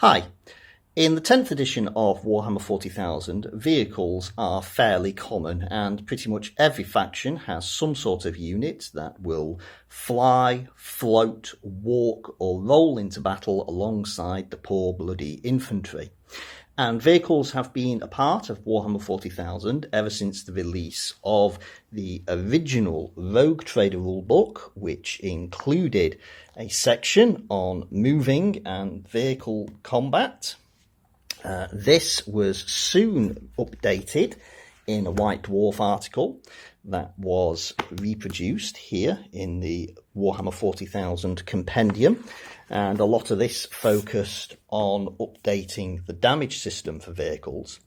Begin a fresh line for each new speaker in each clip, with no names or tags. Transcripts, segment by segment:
Hi. In the 10th edition of Warhammer 40,000, vehicles are fairly common, and pretty much every faction has some sort of unit that will fly, float, walk, or roll into battle alongside the poor bloody infantry. And vehicles have been a part of Warhammer 40,000 ever since the release of the original Rogue Trader rulebook, which included a section on moving and vehicle combat. This was soon updated in a White Dwarf article that was reproduced here in the Warhammer 40,000 compendium, and a lot of this focused on updating the damage system for vehicles.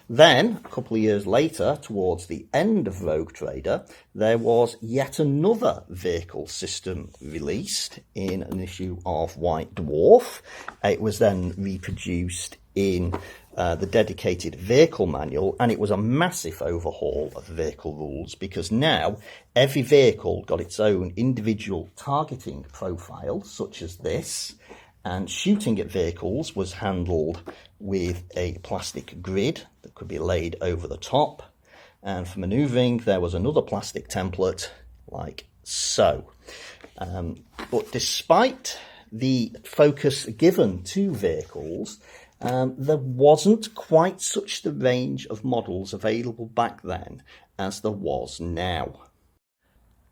Then, a couple of years later, towards the end of Rogue Trader, there was yet another vehicle system released in an issue of White Dwarf. It was then reproduced in the dedicated vehicle manual, and it was a massive overhaul of vehicle rules because now every vehicle got its own individual targeting profile, such as this, and shooting at vehicles was handled with a plastic grid that could be laid over the top, and for manoeuvring there was another plastic template like so. But despite the focus given to vehicles, there wasn't quite such the range of models available back then as there was now.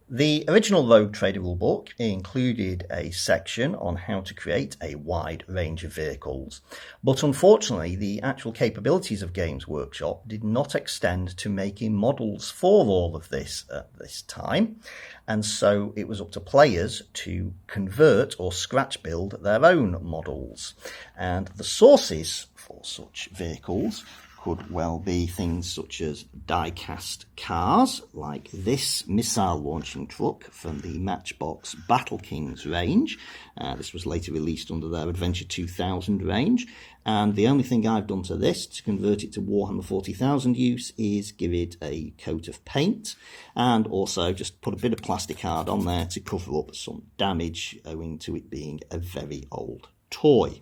The original Rogue Trader rulebook included a section on how to create a wide range of vehicles, but unfortunately the actual capabilities of Games Workshop did not extend to making models for all of this at this time, and so it was up to players to convert or scratch build their own models. And the sources for such vehicles could well be things such as die-cast cars, like this missile launching truck from the Matchbox Battle Kings range. This was later released under their Adventure 2000 range, and the only thing I've done to this to convert it to Warhammer 40,000 use is give it a coat of paint, and also just put a bit of plastic card on there to cover up some damage owing to it being a very old toy.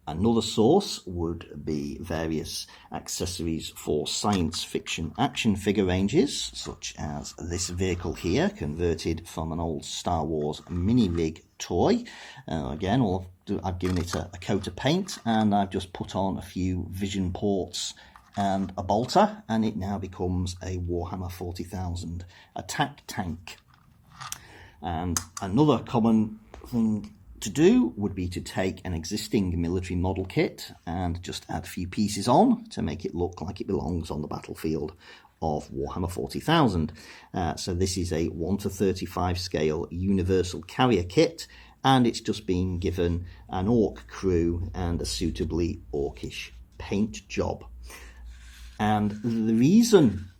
Another source would be various accessories for science fiction action figure ranges, such as this vehicle here, converted from an old Star Wars mini-rig toy. Again, I've given it a coat of paint, and I've just put on a few vision ports and a bolter, and it now becomes a Warhammer 40,000 attack tank. And another common thing to do would be to take an existing military model kit and just add a few pieces on to make it look like it belongs on the battlefield of Warhammer 40,000. So this is a 1:35 scale universal carrier kit, and it's just been given an orc crew and a suitably orcish paint job. And the reason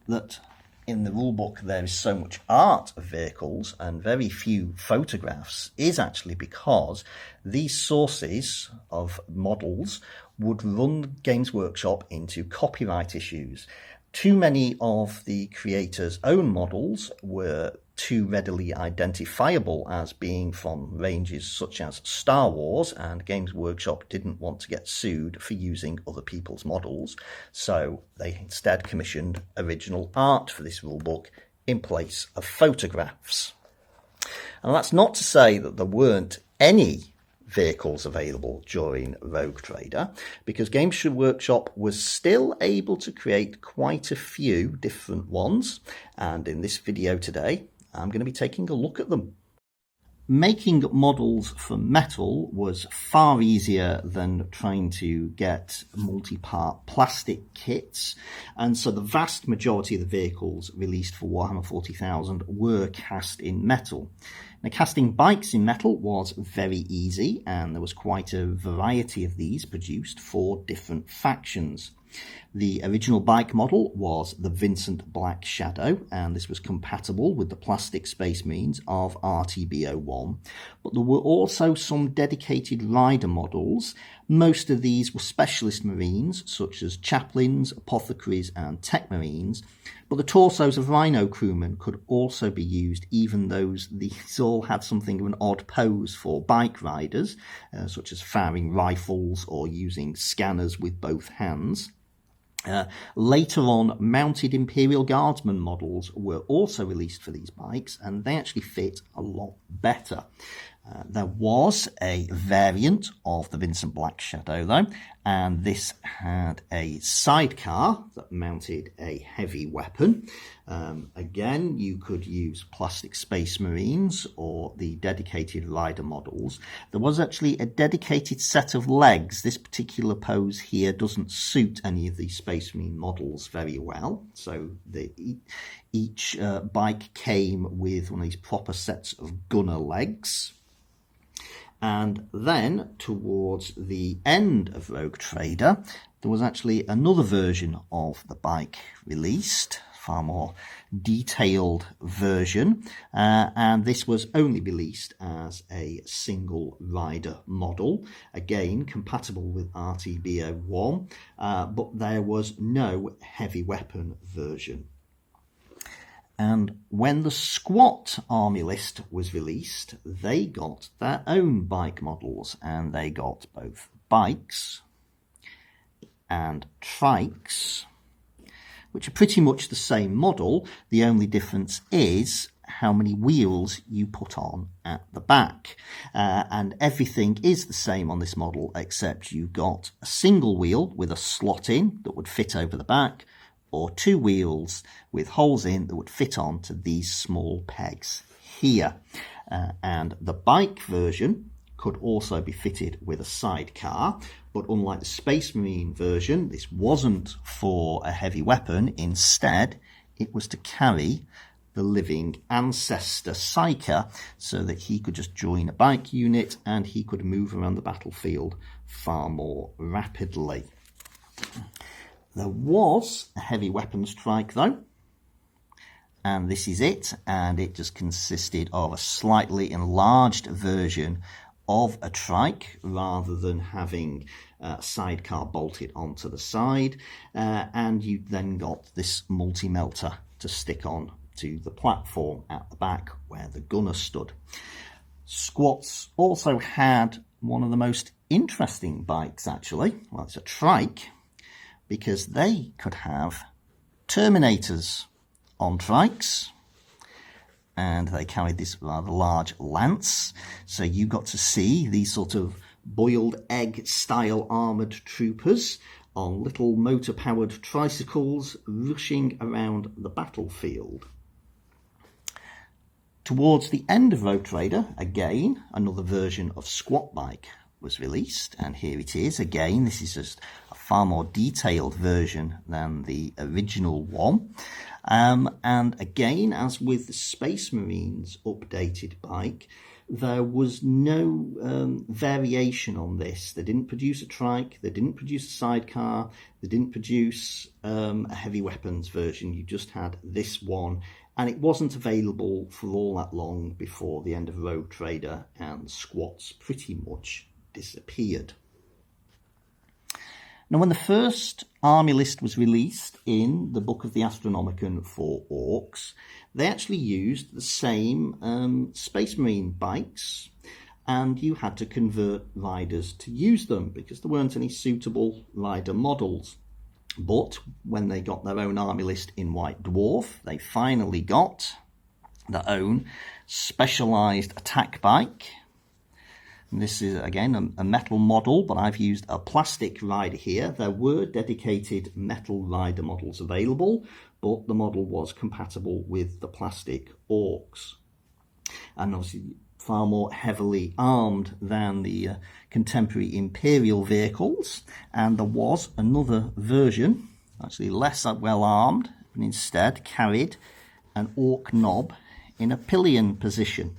that in the rulebook there is so much art of vehicles and very few photographs is actually because these sources of models would run Games Workshop into copyright issues. Too many of the creators' own models were too readily identifiable as being from ranges such as Star Wars, and Games Workshop didn't want to get sued for using other people's models, so they instead commissioned original art for this rulebook in place of photographs. And that's not to say that there weren't any vehicles available during Rogue Trader, because Games Workshop was still able to create quite a few different ones, and in this video today I'm going to be taking a look at them. Making models from metal was far easier than trying to get multi-part plastic kits, and so the vast majority of the vehicles released for Warhammer 40,000 were cast in metal. Now, casting bikes in metal was very easy, and there was quite a variety of these produced for different factions. The original bike model was the Vincent Black Shadow, and this was compatible with the plastic Space Marines of RTB01. But there were also some dedicated rider models. Most of these were specialist Marines, such as chaplains, apothecaries, and tech Marines. But the torsos of Rhino crewmen could also be used, even though these all had something of an odd pose for bike riders, such as firing rifles or using scanners with both hands. Later on, mounted Imperial Guardsman models were also released for these bikes, and they actually fit a lot better. There was a variant of the Vincent Black Shadow, though, and this had a sidecar that mounted a heavy weapon. Again, you could use plastic Space Marines or the dedicated rider models. There was actually a dedicated set of legs. This particular pose here doesn't suit any of these Space Marine models very well, so each bike came with one of these proper sets of gunner legs. And then, towards the end of Rogue Trader, there was actually another version of the bike released, far more detailed version, and this was only released as a single rider model, again compatible with RTB01, but there was no heavy weapon version. And when the Squat Army List was released, they got their own bike models, and they got both bikes and trikes, which are pretty much the same model. The only difference is how many wheels you put on at the back. And everything is the same on this model, except you got a single wheel with a slot in that would fit over the back, or two wheels with holes in that would fit onto these small pegs here. And the bike version could also be fitted with a sidecar, but unlike the Space Marine version, this wasn't for a heavy weapon. Instead, it was to carry the living ancestor Psyker, so that he could just join a bike unit and he could move around the battlefield far more rapidly. There was a heavy weapons trike, though, and this is it, and it just consisted of a slightly enlarged version of a trike rather than having a sidecar bolted onto the side, and you then got this multi-melter to stick on to the platform at the back where the gunner stood. Squats also had one of the most interesting bikes, actually. Well, it's a trike, because they could have Terminators on trikes, and they carried this rather large lance, so you got to see these sort of boiled egg style armoured troopers on little motor powered tricycles rushing around the battlefield. Towards the end of Rogue Trader, again, another version of Squat Bike was released, and here it is again. This is just a far more detailed version than the original one, and again, as with the Space Marines updated bike, there was no variation on this. They didn't produce a trike, they didn't produce a sidecar, they didn't produce a heavy weapons version. You just had this one, and it wasn't available for all that long before the end of Rogue Trader, and Squats pretty much disappeared. Now, when the first army list was released in the Book of the Astronomicon for Orcs, they actually used the same Space Marine bikes, and you had to convert riders to use them because there weren't any suitable rider models. But when they got their own army list in White Dwarf, they finally got their own specialised attack bike. And this is, again, a metal model, but I've used a plastic rider here. There were dedicated metal rider models available, but the model was compatible with the plastic Orcs. And obviously far more heavily armed than the contemporary Imperial vehicles. And there was another version, actually less well armed, but instead carried an Orc knob in a pillion position.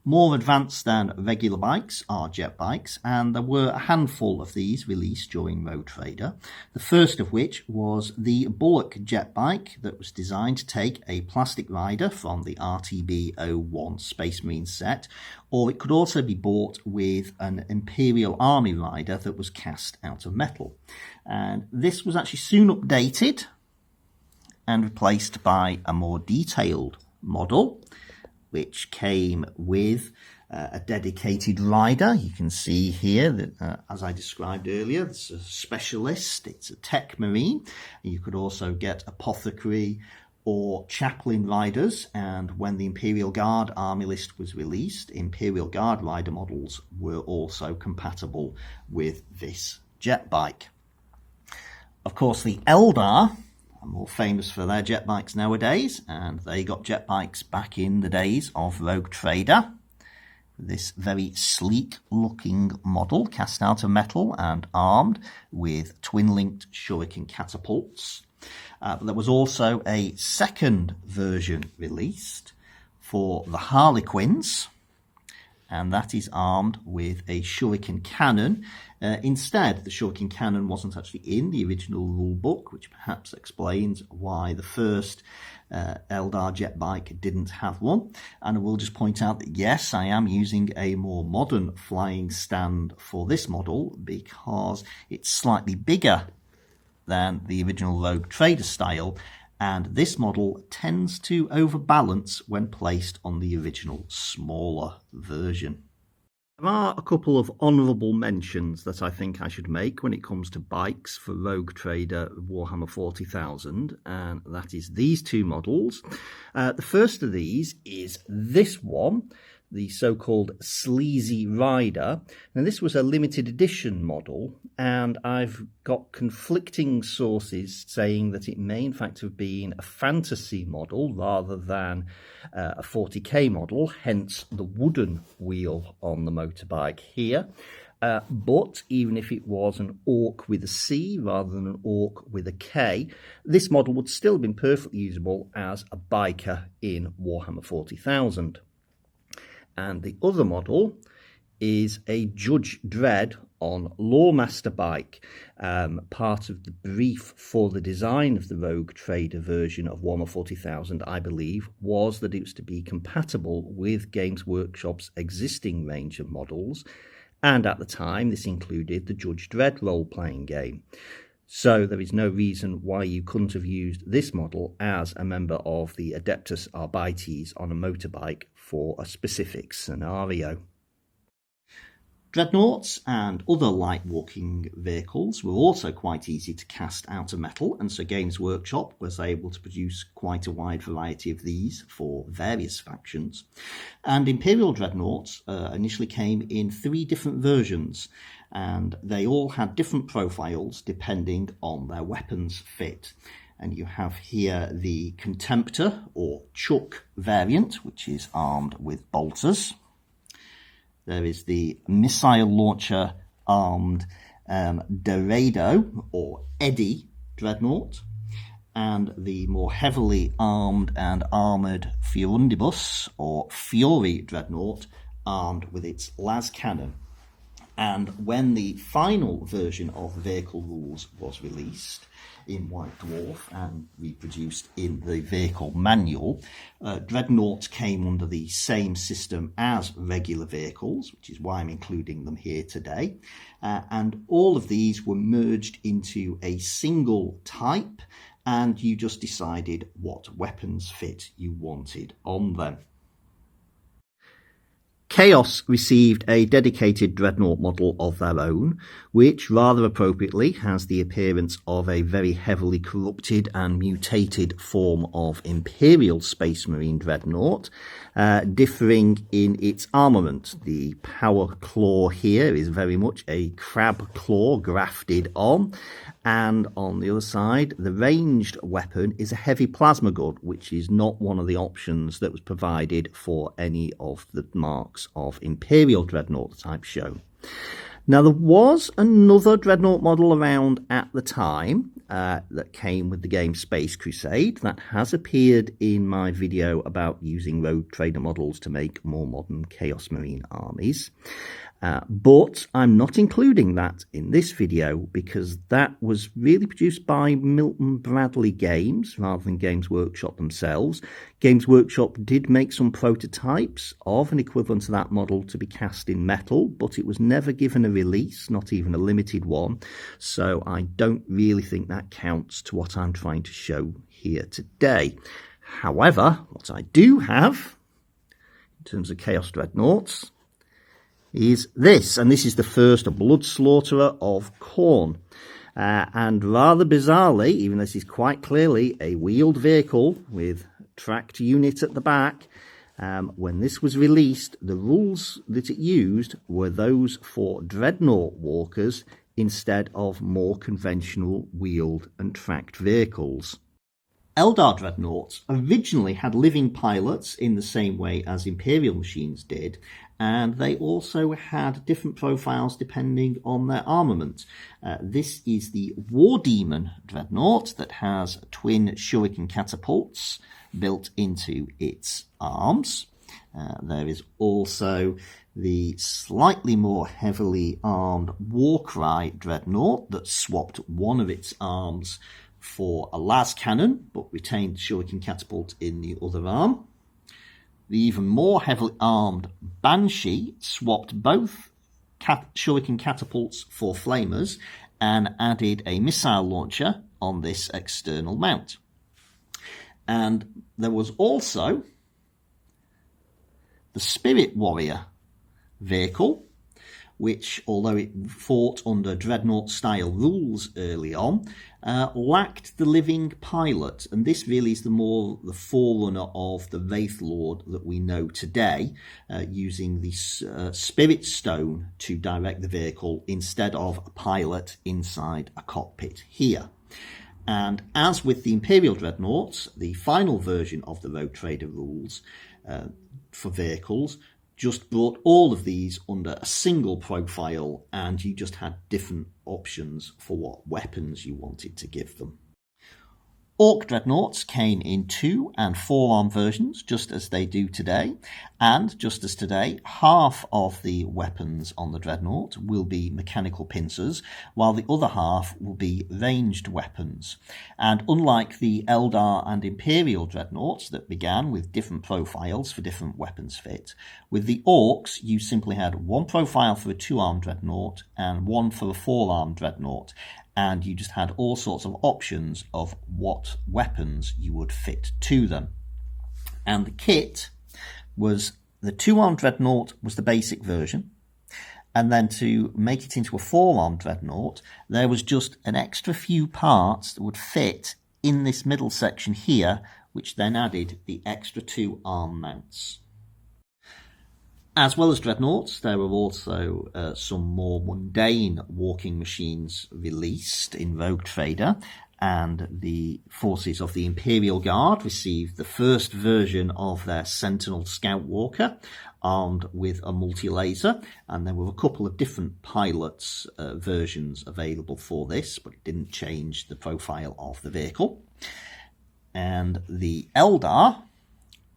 More advanced than regular bikes are jet bikes, and there were a handful of these released during Rogue Trader. The first of which was the Bullock jet bike that was designed to take a plastic rider from the RTB-01 Space Marine set, or it could also be bought with an Imperial Army rider that was cast out of metal. And this was actually soon updated and replaced by a more detailed model, which came with a dedicated rider. You can see here that, as I described earlier, it's a specialist, it's a tech marine. You could also get apothecary or chaplain riders, and when the Imperial Guard army list was released, Imperial Guard rider models were also compatible with this jet bike. Of course, the Eldar are more famous for their jet bikes nowadays, and they got jet bikes back in the days of Rogue Trader. This very sleek looking model, cast out of metal and armed with twin-linked shuriken catapults. But there was also a second version released for the Harlequins, and that is armed with a shuriken cannon. Instead, the shuriken cannon wasn't actually in the original rulebook, which perhaps explains why the first Eldar jet bike didn't have one. And I will just point out that yes, I am using a more modern flying stand for this model because it's slightly bigger than the original Rogue Trader style, and this model tends to overbalance when placed on the original smaller version. There are a couple of honourable mentions that I think I should make when it comes to bikes for Rogue Trader Warhammer 40,000, and that is these two models. The first of these is this one, the so-called Sleazy Rider. Now, this was a limited edition model, and I've got conflicting sources saying that it may in fact have been a fantasy model rather than a 40k model, hence the wooden wheel on the motorbike here. But even if it was an orc with a C rather than an orc with a K, this model would still have been perfectly usable as a biker in Warhammer 40,000. And the other model is a Judge Dredd on Lawmaster bike. Part of the brief for the design of the Rogue Trader version of Warhammer 40,000, I believe, was that it was to be compatible with Games Workshop's existing range of models, and at the time this included the Judge Dredd role-playing game. So there is no reason why you couldn't have used this model as a member of the Adeptus Arbites on a motorbike for a specific scenario. Dreadnoughts and other light walking vehicles were also quite easy to cast out of metal, and so Games Workshop was able to produce quite a wide variety of these for various factions. And Imperial Dreadnoughts initially came in 3 different versions, and they all had different profiles depending on their weapons fit. And you have here the Contemptor or Chuck variant, which is armed with bolters. There is the missile launcher armed Dorado or Eddie Dreadnought, and the more heavily armed and armoured Furundibus or Fury Dreadnought armed with its las cannon. And when the final version of the vehicle rules was released in White Dwarf and reproduced in the vehicle manual, Dreadnoughts came under the same system as regular vehicles, which is why I'm including them here today. And all of these were merged into a single type, and you just decided what weapons fit you wanted on them. Chaos received a dedicated Dreadnought model of their own, which rather appropriately has the appearance of a very heavily corrupted and mutated form of Imperial Space Marine Dreadnought, differing in its armament. The power claw here is very much a crab claw grafted on, and on the other side, the ranged weapon is a heavy plasma gun, which is not one of the options that was provided for any of the marks of Imperial Dreadnought type shown. Now, there was another Dreadnought model around at the time that came with the game Space Crusade that has appeared in my video about using Rogue Trader models to make more modern Chaos Marine armies. But I'm not including that in this video because that was really produced by Milton Bradley Games rather than Games Workshop themselves. Games Workshop did make some prototypes of an equivalent to that model to be cast in metal, but it was never given a release, not even a limited one. So I don't really think that counts to what I'm trying to show here today. However, what I do have in terms of Chaos Dreadnoughts is this, and this is the first Blood Slaughterer of Khorne. And rather bizarrely, even though this is quite clearly a wheeled vehicle with tracked unit at the back, when this was released, the rules that it used were those for Dreadnought walkers instead of more conventional wheeled and tracked vehicles. Eldar Dreadnoughts originally had living pilots in the same way as Imperial machines did, and they also had different profiles depending on their armament. This is the War Demon Dreadnought that has twin shuriken catapults built into its arms. There is also the slightly more heavily armed Warcry Dreadnought that swapped one of its arms for a las cannon, but retained the shuriken catapult in the other arm. The even more heavily armed Banshee swapped both shuriken catapults for flamers and added a missile launcher on this external mount. And there was also the Spirit Warrior vehicle, which, although it fought under Dreadnought-style rules early on, lacked the living pilot. And this really is the forerunner of the Wraith Lord that we know today, using the Spirit Stone to direct the vehicle instead of a pilot inside a cockpit here. And as with the Imperial Dreadnoughts, the final version of the Rogue Trader rules for vehicles just brought all of these under a single profile, and you just had different options for what weapons you wanted to give them. Orc Dreadnoughts came in 2- and 4-arm versions, just as they do today, and just as today, half of the weapons on the Dreadnought will be mechanical pincers, while the other half will be ranged weapons. And unlike the Eldar and Imperial Dreadnoughts that began with different profiles for different weapons fit, with the Orcs you simply had one profile for a 2-arm Dreadnought and one for a 4-arm Dreadnought, and you just had all sorts of options of what weapons you would fit to them. And the kit was the 2-arm Dreadnought was the basic version, and then to make it into a 4-arm Dreadnought, there was just an extra few parts that would fit in this middle section here, which then added the extra 2 arm mounts. As well as Dreadnoughts, there were also some more mundane walking machines released in Rogue Trader, and the forces of the Imperial Guard received the first version of their Sentinel Scout Walker, armed with a multi-laser, and there were a couple of different pilots versions available for this, but it didn't change the profile of the vehicle. And the Eldar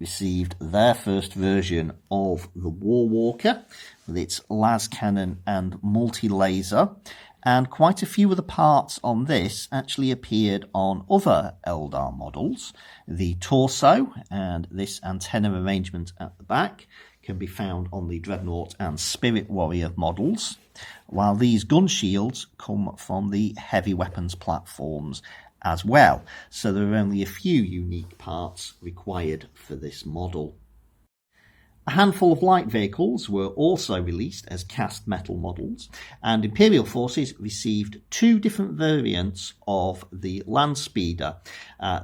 received their first version of the War Walker with its las cannon and multi-laser, and quite a few of the parts on this actually appeared on other Eldar models. The torso and this antenna arrangement at the back can be found on the Dreadnought and Spirit Warrior models, while these gun shields come from the heavy weapons platforms as well, so there are only a few unique parts required for this model. A handful of light vehicles were also released as cast metal models, and Imperial forces received 2 different variants of the Landspeeder.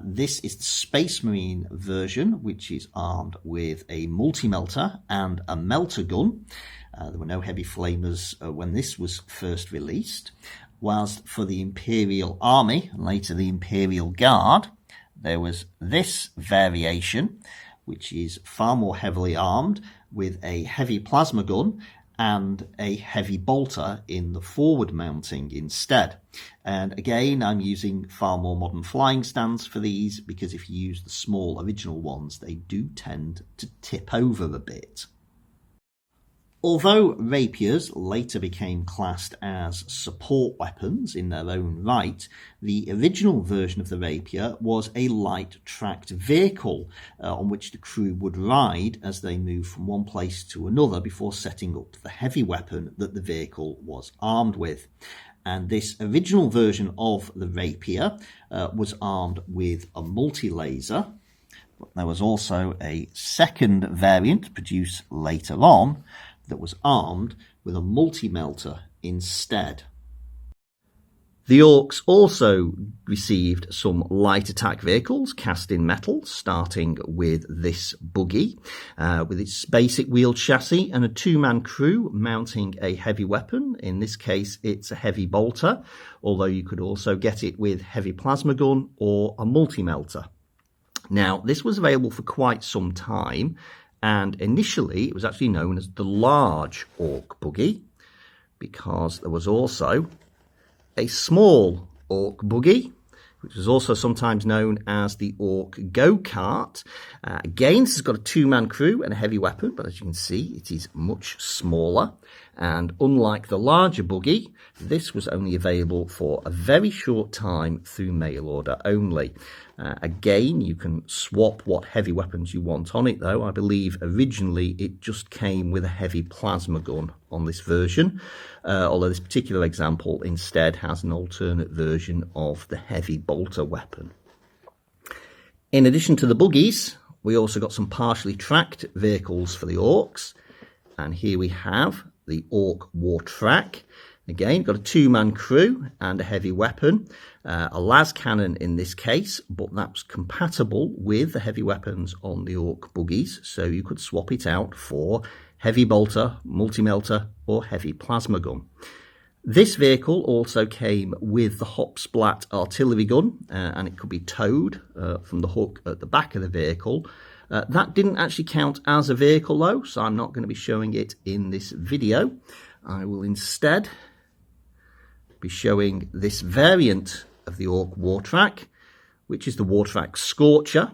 This is the Space Marine version, which is armed with a multi-melter and a melter gun. There were no heavy flamers when this was first released. Whilst for the Imperial Army, and later the Imperial Guard, there was this variation, which is far more heavily armed with a heavy plasma gun and a heavy bolter in the forward mounting instead. And again, I'm using far more modern flying stands for these, because if you use the small original ones, they do tend to tip over a bit. Although rapiers later became classed as support weapons in their own right, the original version of the rapier was a light tracked vehicle on which the crew would ride as they moved from one place to another before setting up the heavy weapon that the vehicle was armed with. And this original version of the rapier was armed with a multi-laser. But there was also a second variant produced later on that was armed with a multi-melter instead. The Orcs also received some light attack vehicles cast in metal, starting with this buggy, with its basic wheeled chassis and a two-man crew mounting a heavy weapon. In this case, it's a heavy bolter, although you could also get it with heavy plasma gun or a multi-melter. Now, this was available for quite some time, and initially it was actually known as the large Orc buggy, because there was also a small Orc buggy, which was also sometimes known as the Orc go-kart. Again, this has got a two-man crew and a heavy weapon, but as you can see, it is much smaller. And unlike the larger buggy, this was only available for a very short time through mail order only. Again, you can swap what heavy weapons you want on it, though. I believe originally it just came with a heavy plasma gun on this version, although this particular example instead has an alternate version of the heavy bolter weapon. In addition to the buggies, we also got some partially tracked vehicles for the Orcs, and here we have the Orc War Track. Again, got a two-man crew and a heavy weapon, a las cannon in this case, but that's compatible with the heavy weapons on the Orc buggies, so you could swap it out for heavy bolter, multi-melter, or heavy plasma gun. This vehicle also came with the Hopsplat artillery gun, and it could be towed from the hook at the back of the vehicle. That didn't actually count as a vehicle though, so I'm not going to be showing it in this video. I will instead be showing this variant of the Orc War Track, which is the War Track Scorcher,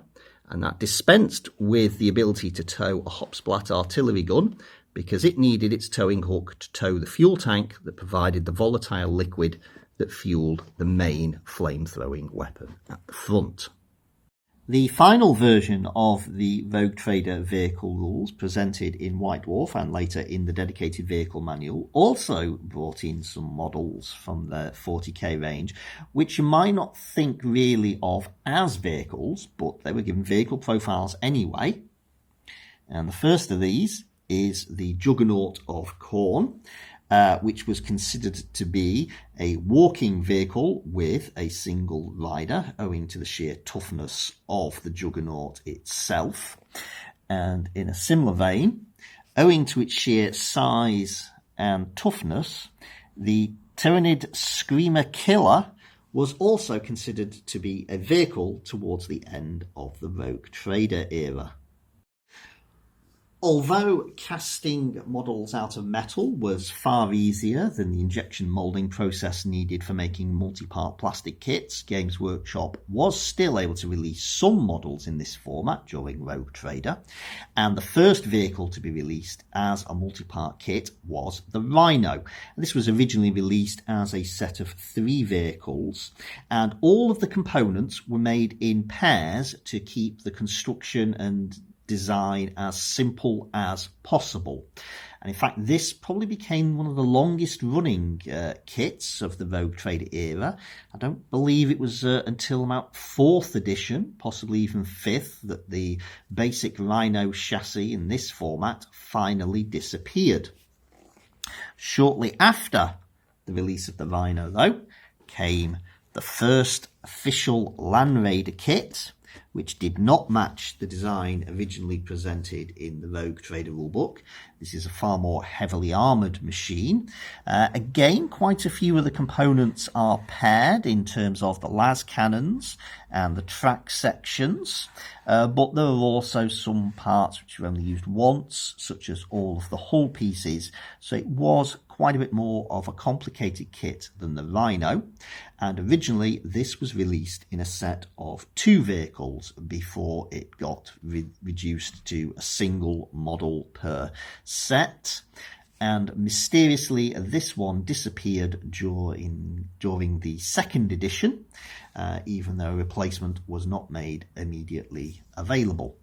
and that dispensed with the ability to tow a Hopsplat artillery gun because it needed its towing hook to tow the fuel tank that provided the volatile liquid that fueled the main flame-throwing weapon at the front. The final version of the Rogue Trader vehicle rules, presented in White Dwarf and later in the dedicated vehicle manual, also brought in some models from the 40k range, which you might not think really of as vehicles, but they were given vehicle profiles anyway. And the first of these is the Juggernaut of Khorne, which was considered to be a walking vehicle with a single rider, owing to the sheer toughness of the Juggernaut itself. And in a similar vein, owing to its sheer size and toughness, the Tyranid Screamer Killer was also considered to be a vehicle towards the end of the Rogue Trader era. Although casting models out of metal was far easier than the injection moulding process needed for making multi-part plastic kits, Games Workshop was still able to release some models in this format during Rogue Trader, and the first vehicle to be released as a multi-part kit was the Rhino. This was originally released as a set of 3 vehicles, and all of the components were made in pairs to keep the construction and design as simple as possible. And in fact, this probably became one of the longest running kits of the Rogue Trader era. I don't believe it was until about 4th edition, possibly even 5th, that the basic Rhino chassis in this format finally disappeared. Shortly after the release of the Rhino, though, came the first official Land Raider kit, which did not match the design originally presented in the Rogue Trader rulebook. This is a far more heavily armoured machine. Again, quite a few of the components are paired in terms of the las cannons and the track sections, but there are also some parts which are only used once, such as all of the hull pieces, so it was quite a bit more of a complicated kit than the Rhino, and originally this was released in a set of 2 vehicles before it got reduced to a single model per set. And mysteriously this one disappeared during the 2nd edition, even though a replacement was not made immediately available.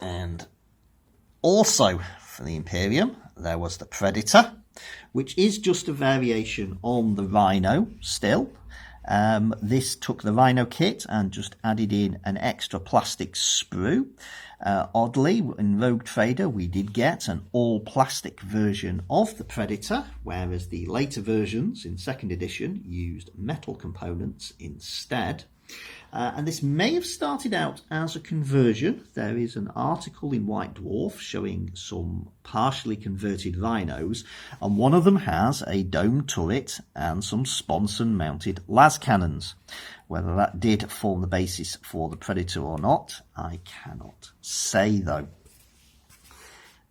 And also for the Imperium there was the Predator, which is just a variation on the Rhino still. This took the Rhino kit and just added in an extra plastic sprue. Oddly, in Rogue Trader we did get an all-plastic version of the Predator, whereas the later versions in 2nd edition used metal components instead. And this may have started out as a conversion. There is an article in White Dwarf showing some partially converted Rhinos, and one of them has a dome turret and some sponson mounted las cannons. Whether that did form the basis for the Predator or not, I cannot say though.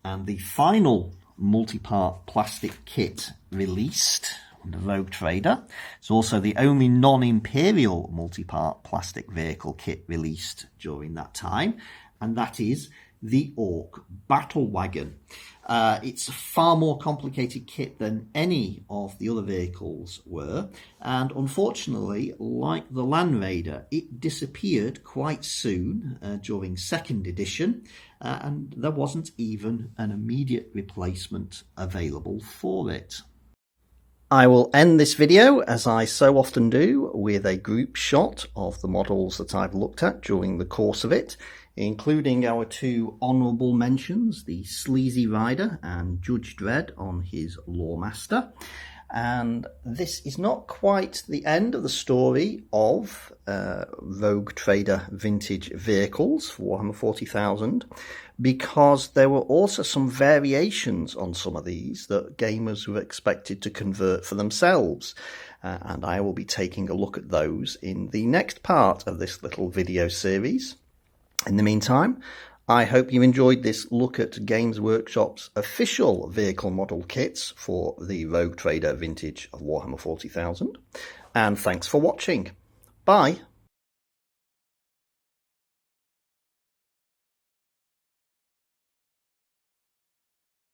And the final multi-part plastic kit released on the Rogue Trader, it's also the only non-Imperial multi-part plastic vehicle kit released during that time, and that is the Orc Battle Wagon. It's a far more complicated kit than any of the other vehicles were, and unfortunately, like the Land Raider, it disappeared quite soon during 2nd edition, and there wasn't even an immediate replacement available for it. I will end this video, as I so often do, with a group shot of the models that I've looked at during the course of it, including our 2 honourable mentions, the Sleazy Rider and Judge Dredd on his Lawmaster. And this is not quite the end of the story of Rogue Trader vintage vehicles for Warhammer 40,000, because there were also some variations on some of these that gamers were expected to convert for themselves. And I will be taking a look at those in the next part of this little video series. In the meantime, I hope you enjoyed this look at Games Workshop's official vehicle model kits for the Rogue Trader vintage of Warhammer 40,000. And thanks for watching. Bye.